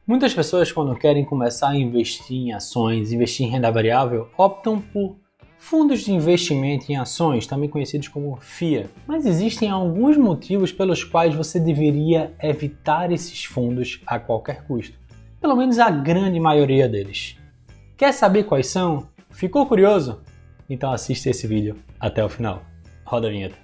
Muitas pessoas, quando querem começar a investir em ações, investir em renda variável, optam por fundos de investimento em ações, também conhecidos como FIA. Mas existem alguns motivos pelos quais você deveria evitar esses fundos a qualquer custo. Pelo menos a grande maioria deles. Quer saber quais são? Ficou curioso? Então assista esse vídeo até o final. Roda a vinheta.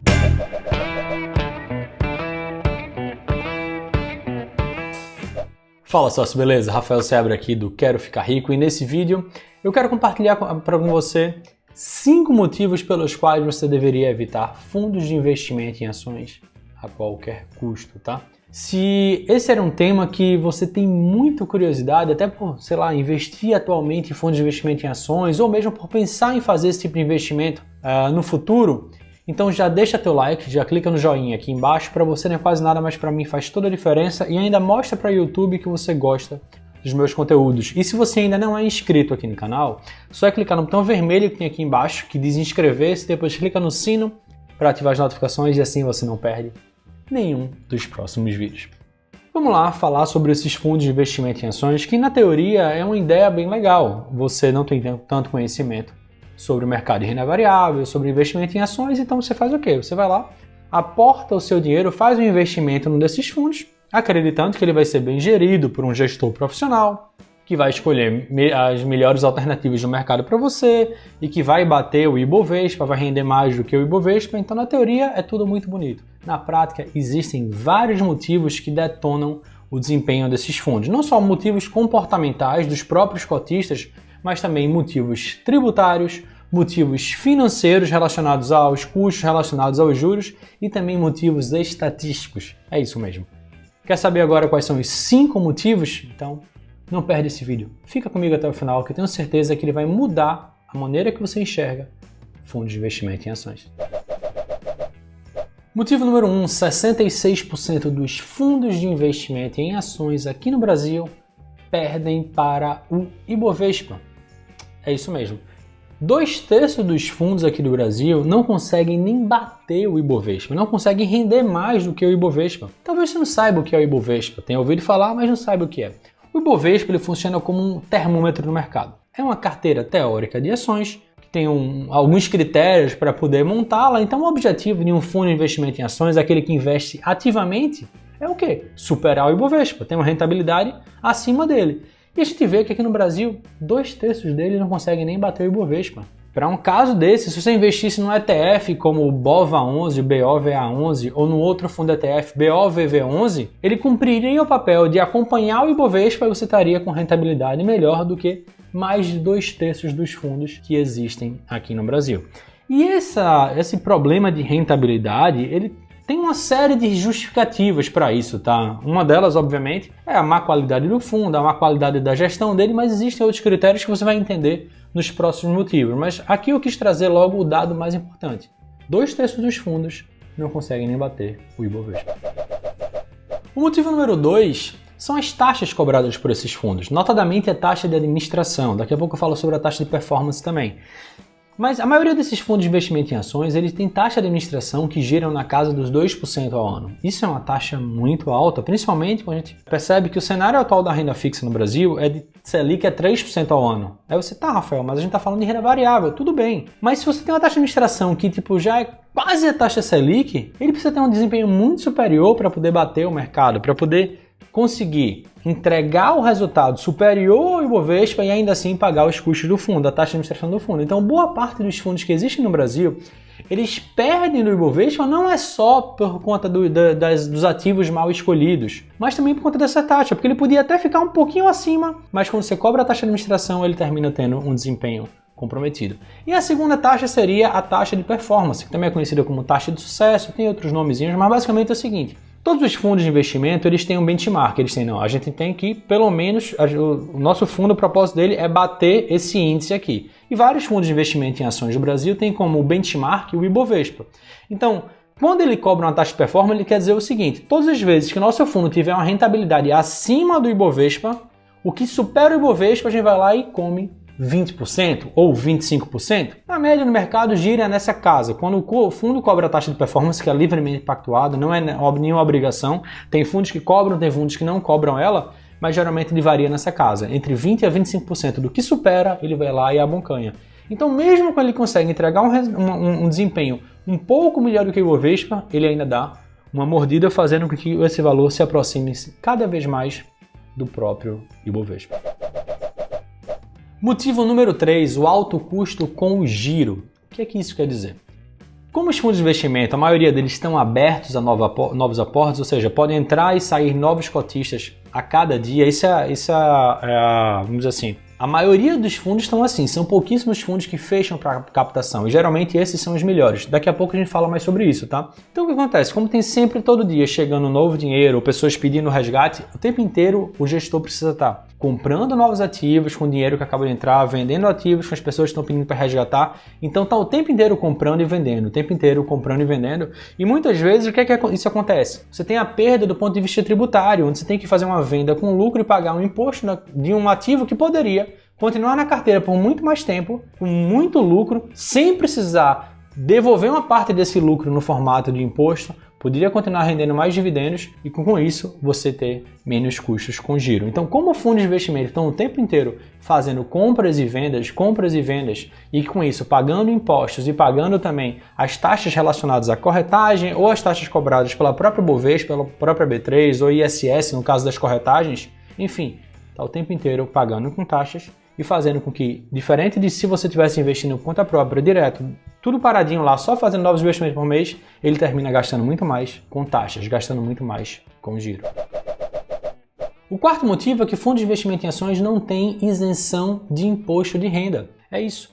Fala sócio, beleza? Rafael Seabra aqui do Quero Ficar Rico e nesse vídeo eu quero compartilhar com você 5 motivos pelos quais você deveria evitar fundos de investimento em ações a qualquer custo, tá? Se esse era um tema que você tem muita curiosidade, até por, sei lá, investir atualmente em fundos de investimento em ações ou mesmo por pensar em fazer esse tipo de investimento no futuro, então já deixa teu like, já clica no joinha aqui embaixo, para você não é quase nada, mas para mim faz toda a diferença e ainda mostra para o YouTube que você gosta dos meus conteúdos. E se você ainda não é inscrito aqui no canal, só é clicar no botão vermelho que tem aqui embaixo, que diz inscrever-se, depois clica no sino para ativar as notificações e assim você não perde nenhum dos próximos vídeos. Vamos lá falar sobre esses fundos de investimento em ações, que na teoria é uma ideia bem legal. Você não tem tanto conhecimento sobre o mercado de renda variável, sobre investimento em ações, então você faz o quê? Você vai lá, aporta o seu dinheiro, faz um investimento num desses fundos, acreditando que ele vai ser bem gerido por um gestor profissional, que vai escolher as melhores alternativas do mercado para você e que vai bater o Ibovespa, vai render mais do que o Ibovespa, então na teoria é tudo muito bonito. Na prática existem vários motivos que detonam o desempenho desses fundos, não só motivos comportamentais dos próprios cotistas, mas também motivos tributários, motivos financeiros relacionados aos custos, relacionados aos juros e também motivos estatísticos. É isso mesmo. Quer saber agora quais são os 5 motivos? Então não perde esse vídeo. Fica comigo até o final que eu tenho certeza que ele vai mudar a maneira que você enxerga fundos de investimento em ações. Motivo número 1, 66% dos fundos de investimento em ações aqui no Brasil perdem para o Ibovespa. É isso mesmo. 2/3 dos fundos aqui do Brasil não conseguem nem bater o Ibovespa, não conseguem render mais do que o Ibovespa. Talvez você não saiba o que é o Ibovespa, tenha ouvido falar, mas não saiba o que é. O Ibovespa ele funciona como um termômetro no mercado. É uma carteira teórica de ações, que tem alguns critérios para poder montá-la, então o objetivo de um fundo de investimento em ações, aquele que investe ativamente, é o quê? Superar o Ibovespa, ter uma rentabilidade acima dele. E a gente vê que aqui no Brasil, 2/3 deles não conseguem nem bater o Ibovespa. Para um caso desse, se você investisse num ETF como o BOVA11, o BOVA11 ou no outro fundo ETF BOVV11, ele cumpriria o papel de acompanhar o Ibovespa e você estaria com rentabilidade melhor do que mais de 2/3 dos fundos que existem aqui no Brasil. E esse problema de rentabilidade, ele tem uma série de justificativas para isso, tá? Uma delas, obviamente, é a má qualidade do fundo, a má qualidade da gestão dele, mas existem outros critérios que você vai entender nos próximos motivos. Mas aqui eu quis trazer logo o dado mais importante. 2/3 dos fundos não conseguem nem bater o Ibovespa. O motivo número 2 são as taxas cobradas por esses fundos, notadamente a taxa de administração. Daqui a pouco eu falo sobre a taxa de performance também. Mas a maioria desses fundos de investimento em ações, eles têm taxa de administração que giram na casa dos 2% ao ano. Isso é uma taxa muito alta, principalmente quando a gente percebe que o cenário atual da renda fixa no Brasil é de Selic é 3% ao ano. Aí você, tá, Rafael, mas a gente tá falando de renda variável, tudo bem. Mas se você tem uma taxa de administração que já é quase a taxa Selic, ele precisa ter um desempenho muito superior para poder bater o mercado, para poder conseguir entregar o resultado superior ao Ibovespa e ainda assim pagar os custos do fundo, a taxa de administração do fundo. Então, boa parte dos fundos que existem no Brasil, eles perdem do Ibovespa não é só por conta dos ativos mal escolhidos, mas também por conta dessa taxa, porque ele podia até ficar um pouquinho acima, mas quando você cobra a taxa de administração, ele termina tendo um desempenho comprometido. E a segunda taxa seria a taxa de performance, que também é conhecida como taxa de sucesso, tem outros nomezinhos, mas basicamente é o seguinte: todos os fundos de investimento, eles têm um benchmark, eles têm, não, a gente tem que, pelo menos, o nosso fundo, o propósito dele é bater esse índice aqui. E vários fundos de investimento em ações do Brasil têm como benchmark o Ibovespa. Então, quando ele cobra uma taxa de performance, ele quer dizer o seguinte: todas as vezes que o nosso fundo tiver uma rentabilidade acima do Ibovespa, o que supera o Ibovespa, a gente vai lá e come 20% ou 25%, a média no mercado gira nessa casa. Quando o fundo cobra a taxa de performance, que é livremente pactuada, não é nenhuma obrigação, tem fundos que cobram, tem fundos que não cobram ela, mas geralmente ele varia nessa casa. Entre 20% a 25% do que supera, ele vai lá e abocanha. Então, mesmo quando ele consegue entregar um desempenho um pouco melhor do que o Ibovespa, ele ainda dá uma mordida, fazendo com que esse valor se aproxime cada vez mais do próprio Ibovespa. Motivo número 3, o alto custo com o giro. O que é que isso quer dizer? Como os fundos de investimento, a maioria deles estão abertos a novos aportes, ou seja, podem entrar e sair novos cotistas a cada dia, vamos dizer assim, a maioria dos fundos estão assim, são pouquíssimos fundos que fecham para captação, e geralmente esses são os melhores. Daqui a pouco a gente fala mais sobre isso, tá? Então o que acontece? Como tem sempre todo dia chegando novo dinheiro, ou pessoas pedindo resgate, o tempo inteiro o gestor precisa estar comprando novos ativos com o dinheiro que acaba de entrar, vendendo ativos com as pessoas que estão pedindo para resgatar, então tá o tempo inteiro comprando e vendendo, o tempo inteiro comprando e vendendo, e muitas vezes o que é que isso acontece? Você tem a perda do ponto de vista tributário, onde você tem que fazer uma venda com lucro e pagar um imposto de um ativo que poderia continuar na carteira por muito mais tempo, com muito lucro, sem precisar devolver uma parte desse lucro no formato de imposto, poderia continuar rendendo mais dividendos e com isso você ter menos custos com giro. Então, como fundos de investimento estão o tempo inteiro fazendo compras e vendas, e com isso pagando impostos e pagando também as taxas relacionadas à corretagem ou as taxas cobradas pela própria Bovespa, pela própria B3 ou ISS no caso das corretagens, enfim, está o tempo inteiro pagando com taxas e fazendo com que, diferente de se você estivesse investindo por conta própria, direto, tudo paradinho lá, só fazendo novos investimentos por mês, ele termina gastando muito mais com taxas, gastando muito mais com giro. O quarto motivo é que fundos de investimento em ações não têm isenção de imposto de renda. É isso.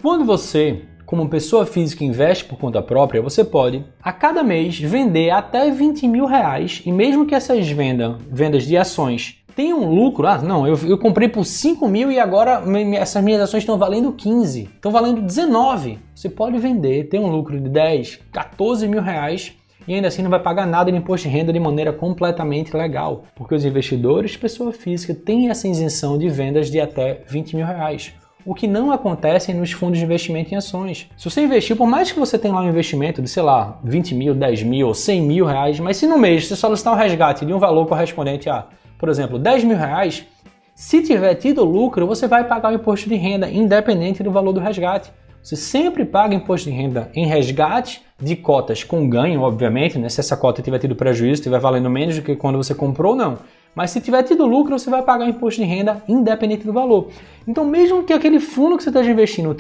Quando você, como pessoa física, investe por conta própria, você pode, a cada mês, vender até 20 mil reais, e mesmo que essas vendas de ações tem um lucro, eu comprei por 5 mil e agora essas minhas ações estão valendo 15, estão valendo 19. Você pode vender, ter um lucro de 10, 14 mil reais e ainda assim não vai pagar nada de imposto de renda de maneira completamente legal, porque os investidores, pessoa física, têm essa isenção de vendas de até 20 mil reais. O que não acontece nos fundos de investimento em ações. Se você investir, por mais que você tenha lá um investimento de, 20 mil, 10 mil ou 100 mil reais, mas se no mês você solicitar um resgate de um valor correspondente a, por exemplo, 10 mil reais, se tiver tido lucro, você vai pagar o imposto de renda, independente do valor do resgate. Você sempre paga imposto de renda em resgate de cotas com ganho, obviamente, né? Se essa cota tiver tido prejuízo, estiver valendo menos do que quando você comprou, não. Mas se tiver tido lucro, você vai pagar imposto de renda independente do valor. Então, mesmo que aquele fundo que você esteja investindo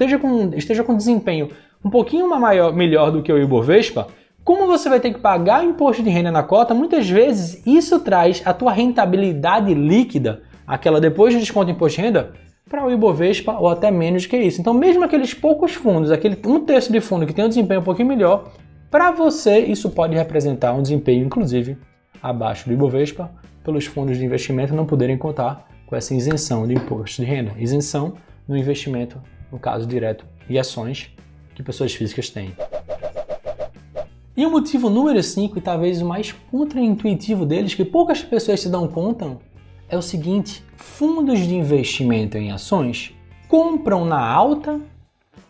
esteja com desempenho um pouquinho melhor do que o Ibovespa, como você vai ter que pagar imposto de renda na cota, muitas vezes isso traz a tua rentabilidade líquida, aquela depois de desconto de imposto de renda, para o Ibovespa ou até menos que isso. Então, mesmo aqueles poucos fundos, aquele 1/3 de fundo que tem um desempenho um pouquinho melhor, para você isso pode representar um desempenho, inclusive, abaixo do Ibovespa, pelos fundos de investimento não poderem contar com essa isenção de imposto de renda. Isenção no investimento, no caso direto, e ações que pessoas físicas têm. E o motivo número 5, e talvez o mais contraintuitivo deles, que poucas pessoas se dão conta, é o seguinte: fundos de investimento em ações compram na alta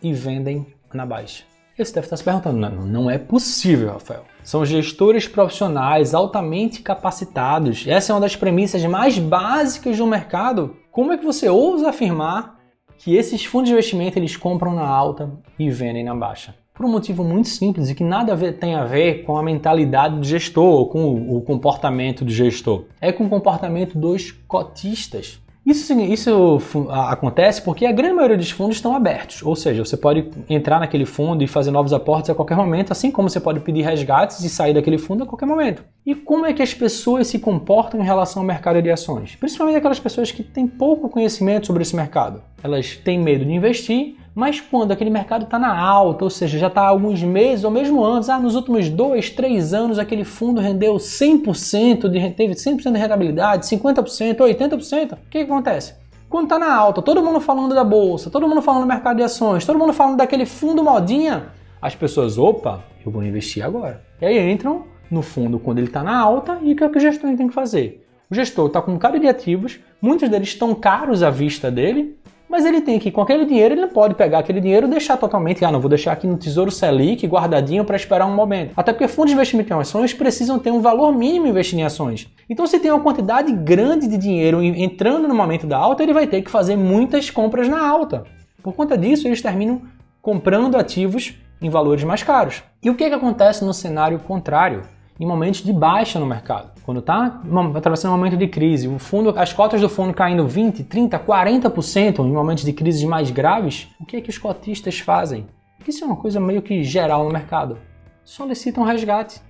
e vendem na baixa. Você deve estar se perguntando, não é possível, Rafael. São gestores profissionais altamente capacitados. Essa é uma das premissas mais básicas do mercado. Como é que você ousa afirmar que esses fundos de investimento eles compram na alta e vendem na baixa? Por um motivo muito simples e que nada tem a ver com a mentalidade do gestor, com o comportamento do gestor. É com o comportamento dos cotistas. Isso acontece porque a grande maioria dos fundos estão abertos, ou seja, você pode entrar naquele fundo e fazer novos aportes a qualquer momento, assim como você pode pedir resgates e sair daquele fundo a qualquer momento. E como é que as pessoas se comportam em relação ao mercado de ações? Principalmente aquelas pessoas que têm pouco conhecimento sobre esse mercado. Elas têm medo de investir, mas quando aquele mercado está na alta, ou seja, já está há alguns meses ou mesmo anos, nos últimos 2, 3 anos aquele fundo rendeu 100%, teve 100% de rentabilidade, 50%, 80%, o que acontece? Quando está na alta, todo mundo falando da bolsa, todo mundo falando do mercado de ações, todo mundo falando daquele fundo modinha, as pessoas, opa, eu vou investir agora. E aí entram no fundo quando ele está na alta e o que o gestor tem que fazer? O gestor está com um bocado de ativos, muitos deles estão caros à vista dele, Mas ele tem que, com aquele dinheiro, ele não pode pegar aquele dinheiro e deixar totalmente, não vou deixar aqui no Tesouro Selic guardadinho para esperar um momento. Até porque fundos de investimento em ações precisam ter um valor mínimo investido em ações. Então, se tem uma quantidade grande de dinheiro entrando no momento da alta, ele vai ter que fazer muitas compras na alta. Por conta disso, eles terminam comprando ativos em valores mais caros. E o que acontece no cenário contrário? Em momentos de baixa no mercado. Quando está atravessando um momento de crise, as cotas do fundo caindo 20%, 30%, 40% em momentos de crises mais graves, o que é que os cotistas fazem? Porque isso é uma coisa meio que geral no mercado. Solicitam resgate.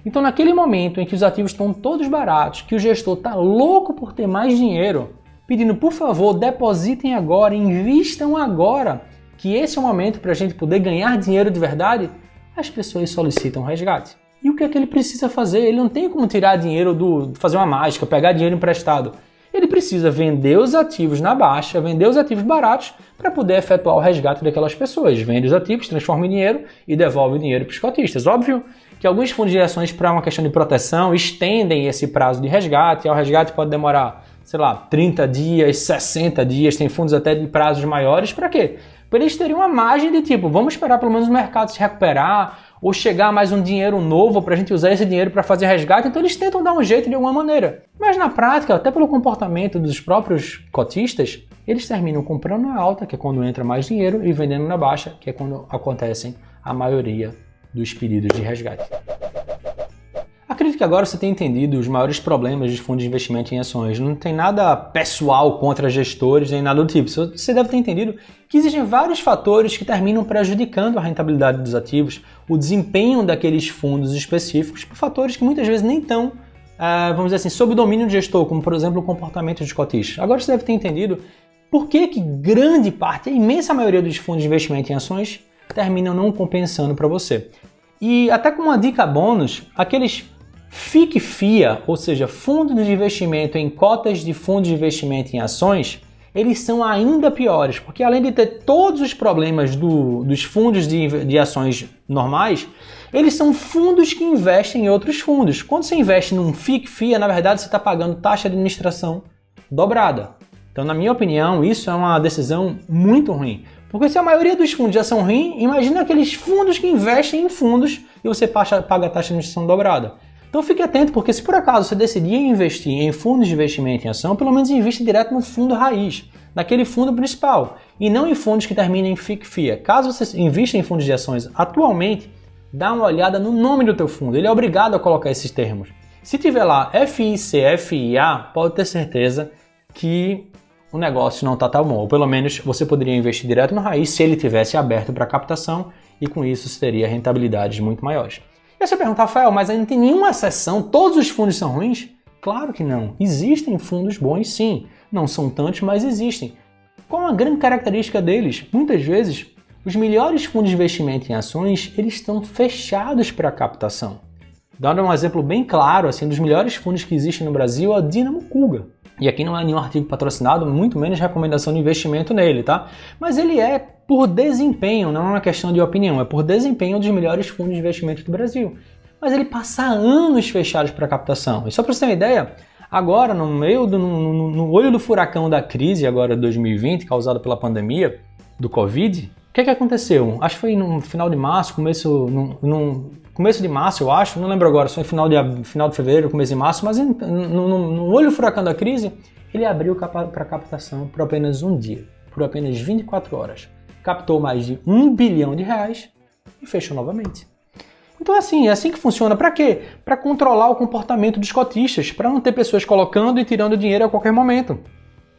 Então, naquele momento em que os ativos estão todos baratos, que o gestor está louco por ter mais dinheiro, pedindo, por favor, depositem agora, invistam agora, que esse é o momento para a gente poder ganhar dinheiro de verdade, as pessoas solicitam resgate. E o que é que ele precisa fazer? Ele não tem como tirar dinheiro fazer uma mágica, pegar dinheiro emprestado. Ele precisa vender os ativos na baixa, vender os ativos baratos para poder efetuar o resgate daquelas pessoas. Vende os ativos, transforma em dinheiro e devolve o dinheiro para os cotistas. Óbvio que alguns fundos de ações, para uma questão de proteção, estendem esse prazo de resgate. O resgate pode demorar, 30 dias, 60 dias, tem fundos até de prazos maiores. Para quê? Para eles terem uma margem de vamos esperar pelo menos o mercado se recuperar, ou chegar mais um dinheiro novo para a gente usar esse dinheiro para fazer resgate, então eles tentam dar um jeito de alguma maneira. Mas na prática, até pelo comportamento dos próprios cotistas, eles terminam comprando na alta, que é quando entra mais dinheiro, e vendendo na baixa, que é quando acontecem a maioria dos pedidos de resgate. Acredito que agora você tenha entendido os maiores problemas dos fundos de investimento em ações. Não tem nada pessoal contra gestores, nem nada do tipo. Você deve ter entendido que existem vários fatores que terminam prejudicando a rentabilidade dos ativos, o desempenho daqueles fundos específicos, por fatores que muitas vezes nem estão, vamos dizer assim, sob o domínio do gestor, como por exemplo o comportamento dos cotistas. Agora você deve ter entendido por que grande parte, a imensa maioria dos fundos de investimento em ações terminam não compensando para você. E até com uma dica bônus, aqueles FIC-FIA, ou seja, fundos de investimento em cotas de fundos de investimento em ações, eles são ainda piores, porque além de ter todos os problemas dos fundos de ações normais, eles são fundos que investem em outros fundos. Quando você investe num FIC-FIA, na verdade você está pagando taxa de administração dobrada. Então, na minha opinião, isso é uma decisão muito ruim. Porque se a maioria dos fundos já são ruins, imagina aqueles fundos que investem em fundos e você paga a taxa de administração dobrada. Então fique atento, porque se por acaso você decidir investir em fundos de investimento em ação, pelo menos invista direto no fundo raiz, naquele fundo principal, e não em fundos que terminem em FIC-FIA. Caso você invista em fundos de ações atualmente, dá uma olhada no nome do teu fundo, ele é obrigado a colocar esses termos. Se tiver lá FIC, FIA, pode ter certeza que o negócio não está tão bom, ou pelo menos você poderia investir direto no raiz se ele tivesse aberto para captação, e com isso você teria rentabilidades muito maiores. E aí você pergunta, Rafael, mas aí não tem nenhuma exceção? Todos os fundos são ruins? Claro que não. Existem fundos bons, sim. Não são tantos, mas existem. Qual a grande característica deles? Muitas vezes, os melhores fundos de investimento em ações, eles estão fechados para captação. Dando um exemplo bem claro, assim, dos melhores fundos que existem no Brasil, é o Dinamo Kuga. E aqui não é nenhum artigo patrocinado, muito menos recomendação de investimento nele, tá? Mas ele é por desempenho, não é uma questão de opinião, é por desempenho dos melhores fundos de investimento do Brasil. Mas ele passa anos fechados para captação. E só para você ter uma ideia, agora, no olho do furacão da crise agora de 2020, causada pela pandemia do Covid, o que aconteceu? Acho que foi no final de março, começo de março, eu acho, não lembro agora, se foi final de fevereiro, começo de março, mas no olho do furacão da crise, ele abriu para captação por apenas um dia, por apenas 24 horas. Captou mais de R$1 bilhão e fechou novamente. Então é assim que funciona. Para quê? Para controlar o comportamento dos cotistas, para não ter pessoas colocando e tirando dinheiro a qualquer momento.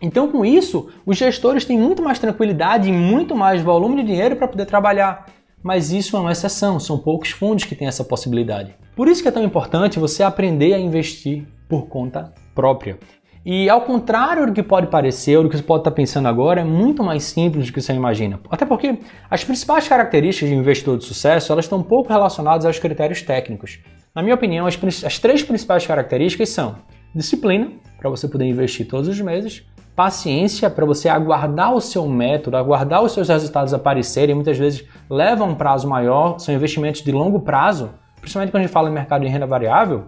Então, com isso, os gestores têm muito mais tranquilidade e muito mais volume de dinheiro para poder trabalhar. Mas isso é uma exceção, são poucos fundos que têm essa possibilidade. Por isso que é tão importante você aprender a investir por conta própria. E ao contrário do que pode parecer, ou do que você pode estar pensando agora, é muito mais simples do que você imagina. Até porque as principais características de um investidor de sucesso, elas estão pouco relacionadas aos critérios técnicos. Na minha opinião, as três principais características são disciplina, para você poder investir todos os meses, paciência para você aguardar o seu método, aguardar os seus resultados aparecerem, muitas vezes leva um prazo maior, são investimentos de longo prazo, principalmente quando a gente fala em mercado de renda variável.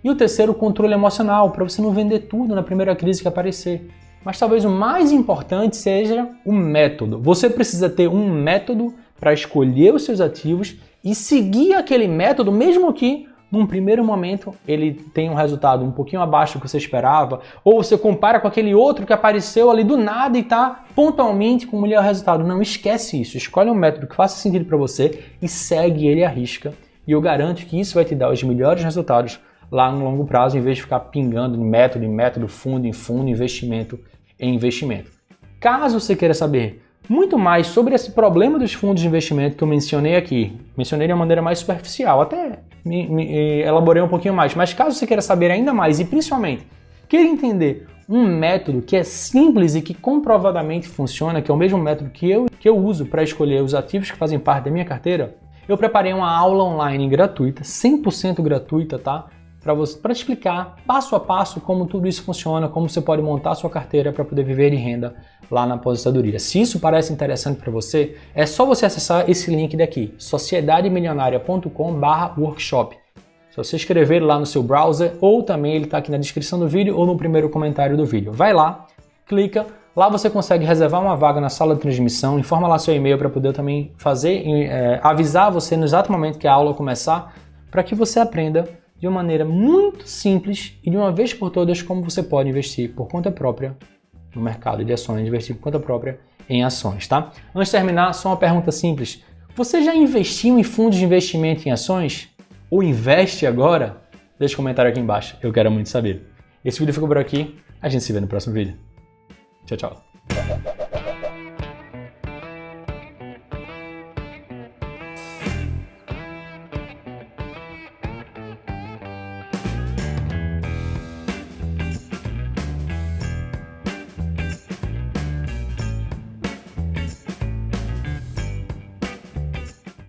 E o terceiro, o controle emocional, para você não vender tudo na primeira crise que aparecer. mas talvez o mais importante seja o método. Você precisa ter um método para escolher os seus ativos e seguir aquele método, mesmo que num primeiro momento ele tenha um resultado um pouquinho abaixo do que você esperava, ou você compara com aquele outro que apareceu ali do nada e está pontualmente com o melhor resultado. Não esquece isso. Escolhe um método que faça sentido para você e segue ele à risca. E eu garanto que isso vai te dar os melhores resultados lá no longo prazo, em vez de ficar pingando em método, fundo em fundo, investimento em investimento. Caso você queira saber muito mais sobre esse problema dos fundos de investimento que eu mencionei aqui, mencionei de uma maneira mais superficial, até me elaborei um pouquinho mais, mas caso você queira saber ainda mais e principalmente queira entender um método que é simples e que comprovadamente funciona, que é o mesmo método que eu uso para escolher os ativos que fazem parte da minha carteira, eu preparei uma aula online gratuita, 100% gratuita, tá? Para te explicar passo a passo como tudo isso funciona, como você pode montar a sua carteira para poder viver de renda lá na aposentadoria. Se isso parece interessante para você, é só você acessar esse link daqui, sociedademilionaria.com/workshop. Se você escrever lá no seu browser, ou também ele está aqui na descrição do vídeo ou no primeiro comentário do vídeo. Vai lá, clica, lá você consegue reservar uma vaga na sala de transmissão, informa lá seu e-mail para poder também avisar você no exato momento que a aula começar, para que você aprenda de uma maneira muito simples e de uma vez por todas como você pode investir por conta própria no mercado de ações, investir por conta própria em ações, tá? Antes de terminar, só uma pergunta simples. Você já investiu em fundos de investimento em ações? Ou investe agora? Deixa um comentário aqui embaixo, eu quero muito saber. Esse vídeo ficou por aqui, a gente se vê no próximo vídeo. Tchau, tchau.